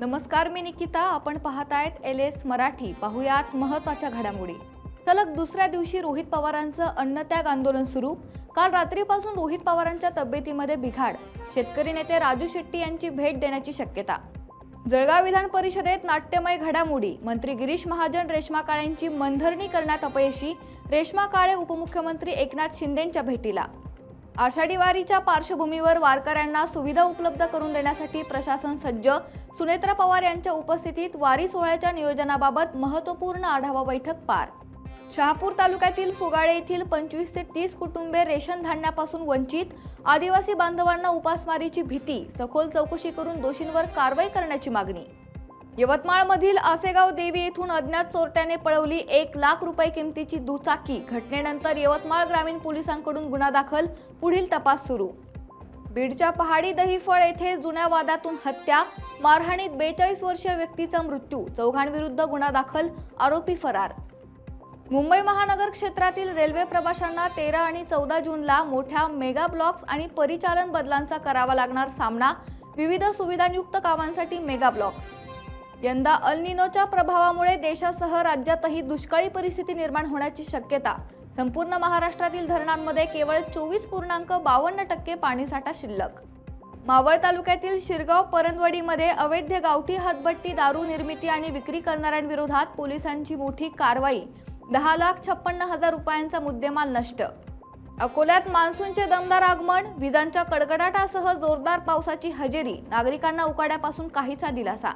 नमस्कार, मी निकिता. आपण पाहतायत LS मराठी. पाहुयात महत्त्वाच्या घडामोडी. सलग दुसऱ्या दिवशी रोहित पवारांचं अन्नत्याग आंदोलन सुरू. काल रात्रीपासून रोहित पवारांच्या तब्येतीमध्ये बिघाड. शेतकरी नेते राजू शेट्टी यांची भेट देण्याची शक्यता. जळगाव विधान परिषदेत नाट्यमय घडामोडी. मंत्री गिरीश महाजन रेश्मा काळेंची मनधरणी करण्यात अपयशी. रेश्मा काळे उपमुख्यमंत्री एकनाथ शिंदेंच्या भेटीला. आषाढी वारीच्या पार्श्वभूमीवर वारकऱ्यांना सुविधा उपलब्ध करून देण्यासाठी प्रशासन सज्ज. सुनेत्रा पवार यांच्या उपस्थितीत वारी सोहळ्याच्या नियोजनाबाबत महत्त्वपूर्ण आढावा बैठक पार. शहापूर तालुक्यातील फुगाळे येथील 25 ते 30 कुटुंबे रेशन धान्यापासून वंचित. आदिवासी बांधवांना उपासमारीची भीती. सखोल चौकशी करून दोषींवर कारवाई करण्याची मागणी. यवतमाळमधील आसेगाव देवी येथून अज्ञात चोरट्याने पळवली 1 लाख रुपये किमतीची दुचाकी. घटनेनंतर यवतमाळ ग्रामीण पोलिसांकडून गुन्हा दाखल. पुढील तपास सुरू. बीडच्या पहाडी दहिफळ येथे जुन्या वादातून हत्या. मारहाणीत 42 वर्षीय व्यक्तीचा मृत्यू. चौघांविरुद्ध गुन्हा दाखल. आरोपी फरार. मुंबई महानगर क्षेत्रातील रेल्वे प्रवाशांना 13 आणि 14 जूनला मोठ्या मेगा ब्लॉक्स आणि परिचालन बदलांचा करावा लागणार सामना. विविध सुविधांयुक्त कामांसाठी मेगा ब्लॉक्स. यंदा अल निनोच्या प्रभावामुळे देशासह राज्यातही दुष्काळी परिस्थिती निर्माण होण्याची शक्यता. संपूर्ण महाराष्ट्रातील धरणांमध्ये केवळ 24.52% पाणीसाठा शिल्लक. मावळ तालुक्यातील शिरगाव परंदवडीमध्ये अवैध गावठी हातभट्टी दारू निर्मिती आणि विक्री करणाऱ्यांविरोधात पोलिसांची मोठी कारवाई. 10,56,000 रुपयांचा मुद्देमाल नष्ट. अकोल्यात मान्सूनचे दमदार आगमन. विजांच्या कडकडाटासह जोरदार पावसाची हजेरी. नागरिकांना उकाड्यापासून काहीसा दिलासा.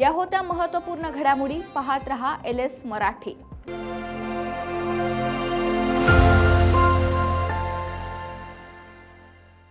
या होत्या महत्त्वपूर्ण घडामोडी. पाहत रहा LS मराठी.